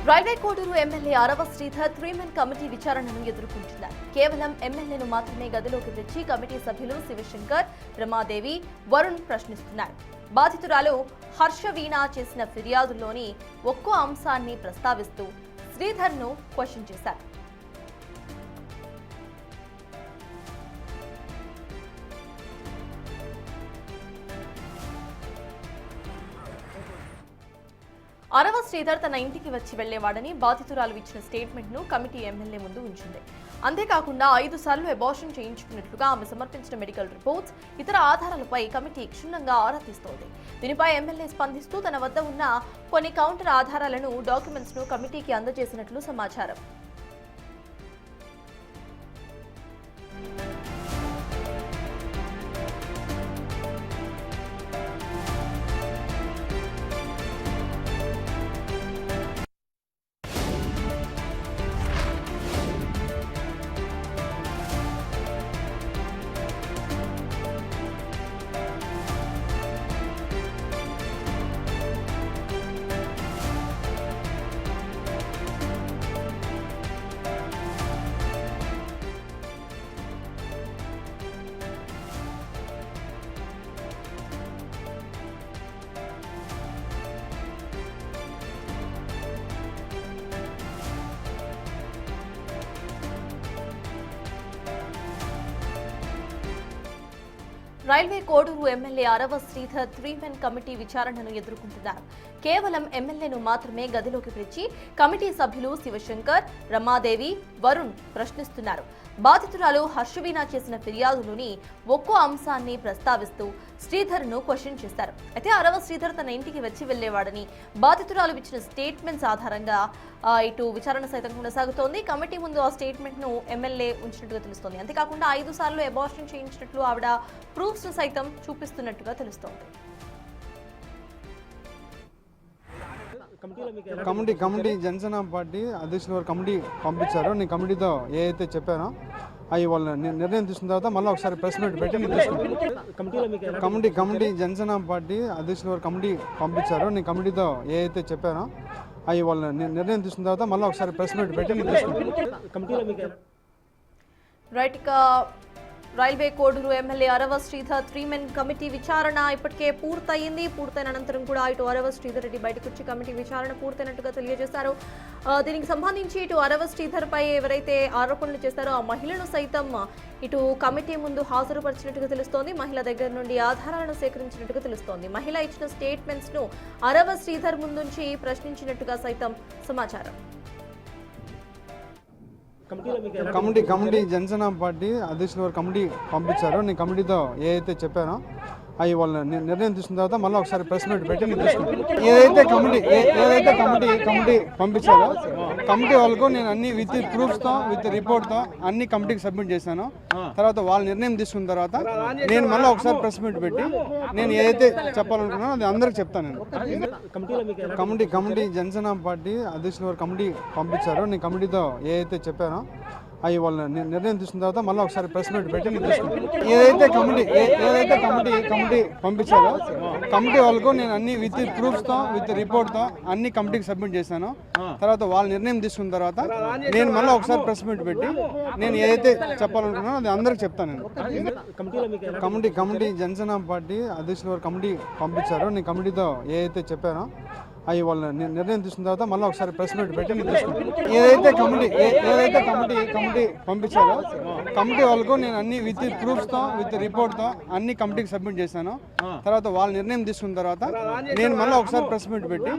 Railway Koduru MLA అరవ Sridhar 3-మెన్ committee విచారణను ఎదుర్కొంటున్నారు. కేవలం ఎమ్మెల్యేను మాత్రమే గదిలోకి తెచ్చి కమిటీ సభ్యులు శివశంకర్, రమాదేవి, వరుణ్ ప్రశ్నిస్తున్నారు. బాధితురాలు హర్షవీణ చేసిన ఫిర్యాదుల్లోని ఒక్కో అంశాన్ని ప్రస్తావిస్తూ శ్రీధర్ను క్వశ్చన్ చేశారు. అరవ శ్రీధర్ తన ఇంటికి వచ్చి వెళ్లేవాడని బాధితురాలు ఇచ్చిన స్టేట్మెంట్ ను కమిటీ ఎమ్మెల్యే ముందు ఉంచింది. అంతేకాకుండా 5 సార్లు అబార్షన్ చేయించుకున్నట్లుగా ఆమె సమర్పించిన మెడికల్ రిపోర్ట్స్, ఇతర ఆధారాలపై కమిటీ క్షుణ్ణంగా ఆరా తీస్తోంది. దీనిపై ఎమ్మెల్యే స్పందిస్తూ తన వద్ద ఉన్న కొన్ని కౌంటర్ ఆధారాలను, డాక్యుమెంట్స్ ను కమిటీకి అందజేసినట్లు సమాచారం. రైల్వే కోడూరు ఎమ్మెల్యే అరవ శ్రీధర్ 3-మెన్ కమిటీ విచారణను ఎదుర్కొంటున్నారు. కేవలం ఎమ్మెల్యేను మాత్రమే గదిలోకి పిలిచి కమిటీ సభ్యులు శివశంకర్, రమాదేవి, వరుణ్ ప్రశ్నిస్తున్నారు. బాధితురాలు హర్షవీణ చేసిన ఫిర్యాదులోని ఒక్కో అంశాన్ని ప్రస్తావిస్తూ శ్రీధర్ను క్వశ్చన్ చేశారు. అయితే అరవ శ్రీధర్ తన ఇంటికి వచ్చి వెళ్లేవాడని, బాధితురాలు ఇచ్చిన స్టేట్మెంట్స్ ఆధారంగా ఇటు విచారణ సైతం కొనసాగుతోంది. కమిటీ ముందు ఆ స్టేట్మెంట్ ను ఎమ్మెల్యే ఉంచినట్టుగా తెలుస్తోంది. అంతేకాకుండా 5 సార్లు అబార్షన్ చేయించినట్లు ఆవిడ ప్రూఫ్స్ సైతం చూపిస్తున్నట్టుగా తెలుస్తోంది. కమిటీ జనసేన పార్టీ అధ్యక్షుల వారు కమిటీ పంపించారు. నేను కమిటీతో ఏదైతే చెప్పానో అవి వాళ్ళు నిర్ణయం తీసుకున్న తర్వాత మళ్ళీ ఒకసారి ప్రెస్ మీట్ పెట్టి నేను తీసుకుంటాను. కమిటీ జనసేన పార్టీ అధ్యక్షుల వారు కమిటీ పంపించారు. నేను కమిటీతో ఏదైతే చెప్పానో అవి వాళ్ళు నిర్ణయం తీసుకున్న తర్వాత మళ్ళీ ఒకసారి ప్రెస్ మీట్ పెట్టి నేను తీసుకుంటాను. రైల్వే కోడూరు ఎమ్మెల్యే అరవ శ్రీధర్ 3-మెన్ కమిటీ విచారణ ఇప్పటికే పూర్తయింది. పూర్తయిన అనంతరం కూడా ఇటు అరవ శ్రీధర్ రెడ్డి బయటకు వచ్చి కమిటీ విచారణ పూర్తయినట్టుగా తెలియజేశారు. దీనికి సంబంధించి ఇటు అరవ శ్రీధర్ పై ఎవరైతే ఆరోపణలు చేస్తారో ఆ మహిళను సైతం ఇటు కమిటీ ముందు హాజరుపరిచినట్టుగా తెలుస్తోంది. మహిళ దగ్గర నుండి ఆధారాలను సేకరించినట్టుగా తెలుస్తోంది. మహిళ ఇచ్చిన స్టేట్మెంట్స్ ను అరవ శ్రీధర్ ముందుంచి ప్రశ్నించినట్టుగా సైతం సమాచారం. కమిటీ జనసేన పార్టీ అధ్యక్షుల వారు కమిటీ పంపించారు. నేను కమిటీతో ఏదైతే చెప్పానో అవి వాళ్ళు నిర్ణయం తీసుకున్న తర్వాత మళ్ళీ ఒకసారి ప్రెస్ మీట్ పెట్టి నేను తీసుకుంటాను. ఏదైతే కమిటీ పంపించారో కమిటీ వాళ్ళకు నేను అన్ని విత్ ప్రూఫ్స్తో విత్ రిపోర్ట్తో అన్ని కమిటీకి సబ్మిట్ చేశాను. తర్వాత వాళ్ళు నిర్ణయం తీసుకున్న తర్వాత నేను మళ్ళీ ఒకసారి ప్రెస్ మీట్ పెట్టి నేను ఏదైతే చెప్పాలనుకున్నానో అది అందరికి చెప్తాను. నేను కమిటీ జనసేన పార్టీ అధ్యక్షుల వారు కమిటీ పంపించారు. నేను కమిటీతో ఏదైతే చెప్పానో అవి వాళ్ళు నిర్ణయం తీసుకున్న తర్వాత మళ్ళీ ఒకసారి ప్రెస్ మీట్ పెట్టి నేను తీసుకుంటాను. ఏదైతే కమిటీ పంపించారో కమిటీ వాళ్ళకు నేను అన్ని విత్ ప్రూఫ్స్తో విత్ రిపోర్ట్తో అన్ని కమిటీకి సబ్మిట్ చేశాను. తర్వాత వాళ్ళు నిర్ణయం తీసుకున్న తర్వాత నేను మళ్ళీ ఒకసారి ప్రెస్ మీట్ పెట్టి నేను ఏదైతే చెప్పాలనుకున్నానో అది అందరికి చెప్తాను. నేను కమిటీ జనసేన పార్టీ అధ్యక్షుల వారు కమిటీ పంపించారు. నేను కమిటీతో ఏదైతే చెప్పానో అవి వాళ్ళు నిర్ణయం తీసుకున్న తర్వాత మళ్ళీ ఒకసారి ప్రెస్ మీట్ పెట్టి నేను తీసుకుంటాను. ఏదైతే కమిటీ పంపించారో కమిటీ వాళ్ళకు నేను అన్ని విత్ ప్రూఫ్స్తో విత్ రిపోర్ట్తో అన్ని కమిటీకి సబ్మిట్ చేశాను. తర్వాత వాళ్ళు నిర్ణయం తీసుకున్న తర్వాత నేను మళ్ళీ ఒకసారి ప్రెస్ మీట్ పెట్టి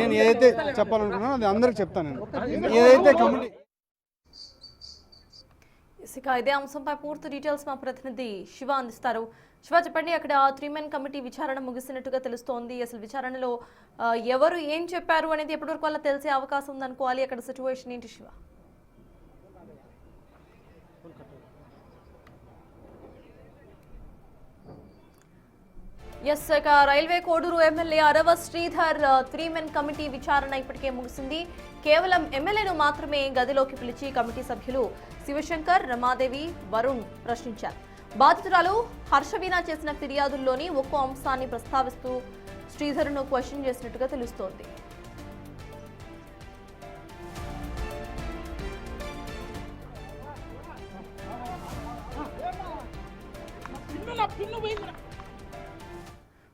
నేను ఏదైతే చెప్పాలనుకున్నానో అది అందరికి చెప్తాను. నేను ఏదైతే కమిటీ ఇదే అంశంపై పూర్తి డీటెయిల్స్ మా ప్రతినిధి శివ అందిస్తారు. శివ, చెప్పండి, అక్కడ 3-మెన్ కమిటీ విచారణ ముగిసినట్టుగా తెలుస్తోంది. అసలు విచారణలో ఎవరు ఏం చెప్పారు అనేది ఎప్పటివరకు వాళ్ళ తెలిసే అవకాశం ఉందనుకోవాలి. అక్కడ సిచ్యువేషన్ ఏంటి శివ? రైల్వే కోడూరు ఎమ్మెల్యే అరవ శ్రీధర్ 3-మెన్ కమిటీ విచారణ ఇప్పటికే ముగిసింది. కేవలం ఎమ్మెల్యేను మాత్రమే గదిలోకి పిలిచి కమిటీ సభ్యులు శివశంకర్, రమాదేవి, వరుణ్ ప్రశ్నించారు. బాధితురాలు హర్షవీణ చేసిన ఫిర్యాదుల్లోని ఒక్కో అంశాన్ని ప్రస్తావిస్తూ శ్రీధర్ను క్వశ్చన్ చేసినట్టుగా తెలుస్తోంది.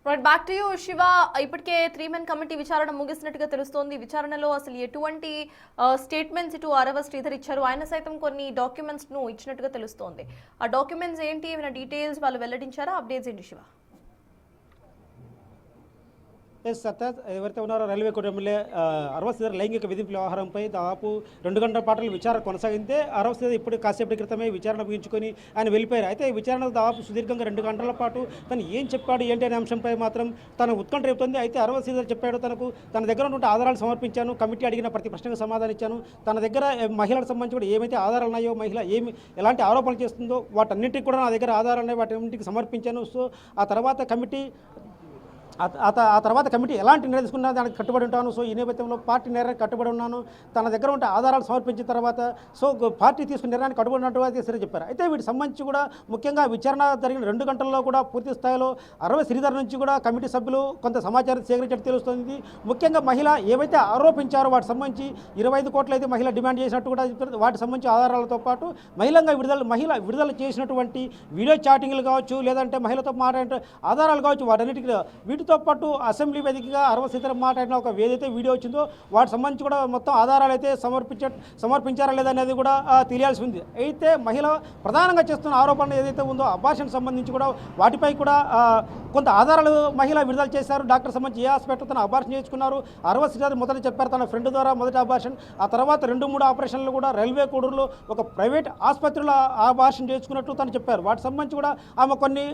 Right, back to you Shiva. ఇప్పటికే 3 మెన్ కమిటీ విచారణ ముగిసినట్టుగా తెలుస్తోంది. విచారణలో అసలు ఎటువంటి స్టేట్మెంట్స్ ఇటు అరవ శ్రీధర్ ఇచ్చారు? ఆయన సైతం కొన్ని డాక్యుమెంట్స్ ను ఇచ్చినట్టుగా తెలుస్తోంది. ఆ డాక్యుమెంట్స్ ఏంటి, ఏమైనా డీటెయిల్స్ వాళ్ళు వెల్లడించారా? అప్డేట్స్ ఏంటి శివ? సత్తాజ్ ఎవరైతే ఉన్నారో రైల్వే కోర్టు ఎమ్మెల్యే అరవ శ్రీధర్ లైంగిక వేధింపుల వ్యవహారంపై దాదాపు 2 గంటల పాటు విచారణ కొనసాగిందే. అరవ శ్రీధర్ ఇప్పుడు కాసేపటి క్రితమే విచారణ ముగించుకొని ఆయన వెళ్ళిపోయారు. అయితే ఈ విచారణ దాదాపు సుదీర్ఘంగా 2 గంటల పాటు తను ఏం చెప్పాడు ఏంటి అనే అంశంపై మాత్రం తను ఉత్కంఠ రేపుతుంది. అయితే అరవ శ్రీధర్ చెప్పాడు, తన దగ్గర ఉన్నటువంటి ఆధారాలు సమర్పించాను, కమిటీ అడిగిన ప్రతి ప్రశ్నకు సమాధానం ఇచ్చాను, తన దగ్గర మహిళలకు సంబంధించి కూడా ఏమైతే ఆధారాలు ఉన్నాయో, మహిళ ఎలాంటి ఆరోపణలు చేస్తుందో వాటన్నింటికి కూడా నా దగ్గర ఆధారాలు ఉన్నాయి, వాటికి సమర్పించాను. సో ఆ తర్వాత కమిటీ ఎలాంటి నిర్ణయం తీసుకున్నా దానికి కట్టుబడి ఉంటాను. సో ఈ నేపథ్యంలో పార్టీ నిర్ణయానికి కట్టుబడి ఉన్నాను, తన దగ్గర ఉంటే ఆధారాలు సమర్పించిన తర్వాత సో పార్టీ తీసుకున్న నిర్ణయానికి కట్టుబడి ఉన్నట్టు సరే చెప్పారు. అయితే వీటికి సంబంధించి కూడా ముఖ్యంగా విచారణ జరిగిన 2 గంటల్లో కూడా పూర్తి స్థాయిలో అరవ శ్రీధర్ నుంచి కూడా కమిటీ సభ్యులు కొంత సమాచారం సేకరించినట్టు తెలుస్తుంది. ముఖ్యంగా మహిళ ఏవైతే ఆరోపించారో వాటికి సంబంధించి 25 కోట్లు అయితే మహిళ డిమాండ్ చేసినట్టు కూడా చెప్తారు. వాటికి సంబంధించి ఆధారాలతో పాటు మహిళ విడుదల చేసినటువంటి వీడియో చాటింగ్లు కావచ్చు, లేదంటే మహిళతో మాట్లాడే ఆధారాలు కావచ్చు, వాటన్నిటికీ వీటితో పాటు అసెంబ్లీ వేదికగా అరవ శ్రీధర్ మాట్లాడిన ఒక ఏదైతే వీడియో వచ్చిందో వాటికి సంబంధించి కూడా మొత్తం ఆధారాలు అయితే సమర్పించారా లేదనేది కూడా తెలియాల్సి ఉంది. అయితే మహిళ ప్రధానంగా చేస్తున్న ఆరోపణ ఏదైతే ఉందో అబార్షన్ సంబంధించి కూడా వాటిపై కూడా కొంత ఆధారాలు మహిళ విడుదల చేశారు. డాక్టర్ సంబంధించి ఏ హాస్పిటల్ తన అబార్షన్ చేయించుకున్నారు, అరవ శ్రీధర్ మొదట చెప్పారు తన ఫ్రెండ్ ద్వారా మొదటి అబార్షన్, ఆ తర్వాత 2-3 ఆపరేషన్లు కూడా రైల్వే కోడూరులో ఒక ప్రైవేట్ ఆసుపత్రిలో అబార్షన్ చేయించుకున్నట్టు తను చెప్పారు. వాటికి సంబంధించి కూడా ఆమె కొన్ని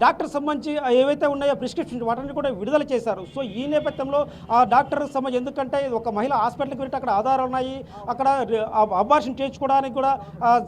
డాక్టర్ సంబంధించి ఏవైతే ఉన్నాయో ప్రిస్క్రిప్షన్ వాటిని కూడా విడుదల చేశారు. సో ఈ నేపథ్యంలో ఆ డాక్టర్ సంబంధించి ఎందుకంటే ఒక మహిళ హాస్పిటల్కి వెళ్ళి అక్కడ ఆధారాలు ఉన్నాయి, అక్కడ అబార్షన్ చేయించుకోవడానికి కూడా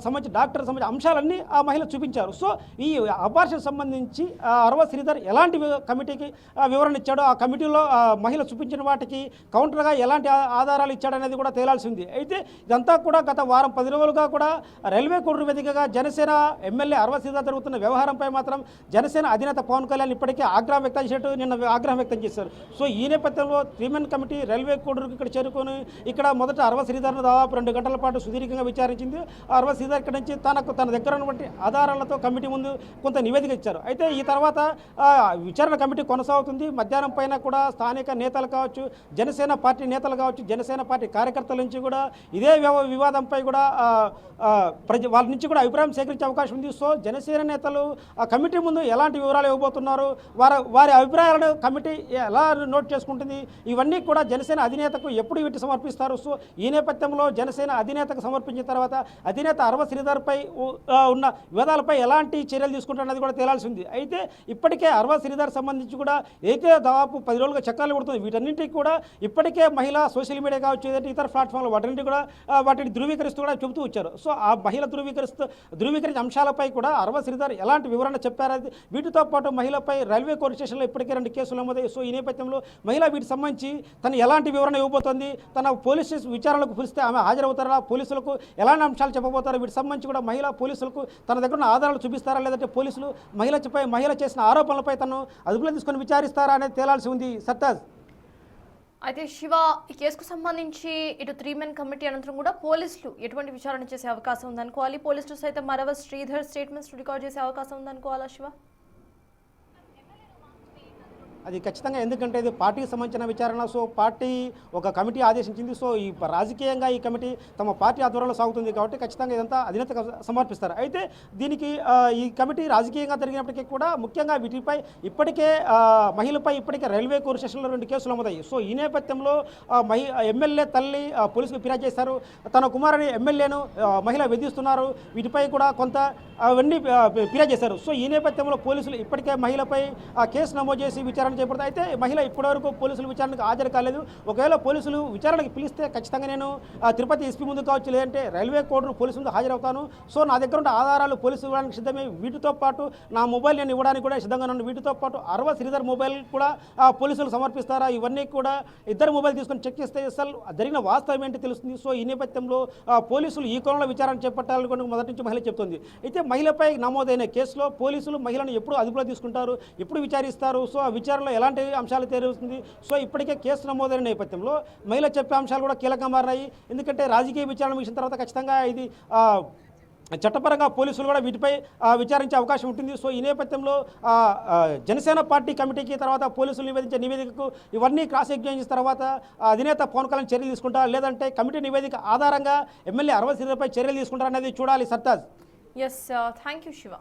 సంబంధించి డాక్టర్ సంబంధించి అంశాలన్నీ ఆ మహిళ చూపించారు. సో ఈ అబార్షన్ సంబంధించి అరవ శ్రీధర్ ఎలాంటి కమిటీకి వివరణ ఇచ్చాడో, ఆ కమిటీలో మహిళ చూపించిన వాటికి కౌంటర్గా ఎలాంటి ఆధారాలు ఇచ్చాడనేది కూడా తేలాల్సి ఉంది. అయితే ఇదంతా కూడా గత వారం 10 రోజులుగా కూడా రైల్వే కోడూరు వేదికగా జనసేన ఎమ్మెల్యే అరవ శ్రీధర్ జరుగుతున్న వ్యవహారంపై మాత్రం జనసేన అధినేత పవన్ కళ్యాణ్ ఇప్పటికే ఆగ్రహం వ్యక్తం చేసినట్టు నిన్న ఆగ్రహం వ్యక్తం చేశారు. సో ఈ నేపథ్యంలో 3 మెన్ కమిటీ రైల్వే కోడూరుకి ఇక్కడ చేరుకొని ఇక్కడ మొదట అరవ శ్రీధర్ను దాదాపు 2 గంటల పాటు సుదీర్ఘంగా విచారించింది. అరవ శ్రీధర్ ఇక్కడ నుంచి తన దగ్గర ఉన్నటువంటి ఆధారాలతో కమిటీ ముందు కొంత నివేదిక ఇచ్చారు. అయితే ఈ తర్వాత విచారణ కమిటీ కొనసాగుతుంది. మధ్యాహ్నం పైన కూడా స్థానిక నేతలు కావచ్చు, జనసేన పార్టీ నేతలు కావచ్చు, జనసేన పార్టీ కార్యకర్తల నుంచి కూడా ఇదే వివాదంపై కూడా వాళ్ళ నుంచి కూడా అభిప్రాయం సేకరించే అవకాశం ఉంది. సో జనసేన నేతలు ఆ కమిటీ ముందు ఎలాంటి వివరాలు ఇవ్వబోతున్నారు, వారి అభిప్రాయాలను కమిటీ ఎలా నోట్ చేసుకుంటుంది, ఇవన్నీ కూడా జనసేన అధినేతకు ఎప్పుడు వీటి సమర్పిస్తారు. సో ఈ నేపథ్యంలో జనసేన అధినేతకు సమర్పించిన తర్వాత అధినేత అరవ శ్రీధర్పై ఉన్న వివాదాలపై ఎలాంటి చర్యలు తీసుకుంటారన్నది కూడా తేలాల్సి ఉంది. అయితే ఇప్పటికే అరవ శ్రీధర్ సంబంధించి కూడా అయితే దాదాపు 10 రోజులుగా చక్రాలు కొడుతుంది. వీటన్నింటికి కూడా ఇప్పటికే మహిళ సోషల్ మీడియా కావచ్చు, ఏదైతే ఇతర ప్లాట్ఫామ్లు వాటిని కూడా వాటిని ధృవీకరిస్తూ కూడా చెబుతూ వచ్చారు. సో ఆ మహిళ ధృవీకరించే అంశాలపై కూడా అరవ శ్రీధర్ ఎలాంటి వివరణ చెప్పారది. వీటితో పాటు మహిళపై రైల్వే కోర్టు స్టేషన్లో ఇప్పటికే 2 కేసులు నమోదయ్యాయి. సో ఈ నేపథ్యంలో మహిళ వీటికి సంబంధించి తను ఎలాంటి వివరణ ఇవ్వబోతోంది, తన పోలీస్ స్టేషన్ విచారణకు పిలిస్తే ఆమె హాజరవుతారా, పోలీసులకు ఎలాంటి అంశాలు చెప్పబోతారో, వీటికి సంబంధించి కూడా మహిళ పోలీసులకు తన దగ్గర ఉన్న ఆధారాలు చూపిస్తారా, లేదంటే పోలీసులు మహిళ చేసిన ఆరోపణలపై తను అదుపులో తీసుకొని విచారిస్తారా అనేది తేలాల్సి ఉంది. సత్తాజ్. అయితే శివ, ఈ కేసుకు సంబంధించి ఇటు 3 మెన్ కమిటీ అనంతరం కూడా పోలీసులు ఎటువంటి విచారణ చేసే అవకాశం ఉందనుకోవాలి? పోలీసులు సైతం అరవ శ్రీధర్ స్టేట్మెంట్స్ రికార్డ్ చేసే అవకాశం ఉందనుకోవాలా శివ? అది ఖచ్చితంగా, ఎందుకంటే ఇది పార్టీకి సంబంధించిన విచారణ. సో పార్టీ ఒక కమిటీ ఆదేశించింది. సో ఈ రాజకీయంగా ఈ కమిటీ తమ పార్టీ ఆధ్వర్యంలో సాగుతుంది కాబట్టి ఖచ్చితంగా ఇదంతా అధినేతకు సమర్పిస్తారు. అయితే దీనికి ఈ కమిటీ రాజకీయంగా జరిగినప్పటికీ కూడా ముఖ్యంగా వీటిపై ఇప్పటికే మహిళపై ఇప్పటికే రైల్వే కోర్టు స్టేషన్లో 2 కేసులు నమోదయ్యాయి. సో ఈ నేపథ్యంలో ఎమ్మెల్యే తల్లి పోలీసులకు ఫిర్యాదు చేశారు, తన కుమారుని ఎమ్మెల్యేను మహిళ వేధిస్తున్నారు, వీటిపై కూడా కొంత అవన్నీ ఫిర్యాదు చేశారు. సో ఈ నేపథ్యంలో పోలీసులు ఇప్పటికే మహిళపై కేసు నమోదు చేసి విచారణ చేపడతాయి. అయితే మహిళ ఇప్పటివరకు పోలీసులు విచారణకు హాజరు కాలేదు. ఒకవేళ పోలీసులు విచారణకు పిలిస్తే ఖచ్చితంగా నేను తిరుపతి ఎస్పీ ముందు కావచ్చు, లేదంటే రైల్వే కోర్టు పోలీసు ముందు హాజరవుతాను. సో నా దగ్గర ఉన్న ఆధారాలు పోలీసులు ఇవ్వడానికి సిద్ధమే. వీటితో పాటు నా మొబైల్ నేను ఇవ్వడానికి కూడా సిద్ధంగా ఉన్నాను. వీటితో పాటు అరవ శ్రీధర్ మొబైల్ కూడా పోలీసులు సమర్పిస్తారా, ఇవన్నీ కూడా ఇద్దరు మొబైల్ తీసుకొని చెక్ చేస్తే అసలు జరిగిన వాస్తవం ఏంటి తెలుస్తుంది. సో ఈ నేపథ్యంలో పోలీసులు ఈ కోణంలో విచారణ చేపట్టాలని మొదటి నుంచి మహిళ చెప్తుంది. అయితే మహిళపై నమోదైన కేసులో పోలీసులు మహిళను ఎప్పుడు అదుపులో తీసుకుంటారు, ఎప్పుడు విచారిస్తారు, సో ఆ విచారణలో ఎలాంటి అంశాలు తెలుస్తుంది. సో ఇప్పటికే కేసు నమోదైన నేపథ్యంలో మహిళ చెప్పే అంశాలు కూడా కీలకంగా మారాయి. ఎందుకంటే రాజకీయ విచారణ ముగిసిన తర్వాత ఖచ్చితంగా ఇది చట్టపరంగా పోలీసులు కూడా వీటిపై విచారించే అవకాశం ఉంటుంది. సో ఈ నేపథ్యంలో జనసేన పార్టీ కమిటీకి తర్వాత పోలీసులు నివేదించే నివేదికకు ఇవన్నీ క్రాస్ ఎగ్జామిన్ చేసిన తర్వాత అధినేత పవన్ కళ్యాణ్ చర్యలు తీసుకుంటారా లేదంటే కమిటీ నివేదిక ఆధారంగా ఎమ్మెల్యే అరవింద్ శ్రీధర్పై చర్యలు తీసుకుంటారా అనేది చూడాలి. Sartaj. Yes, thank you Shiva.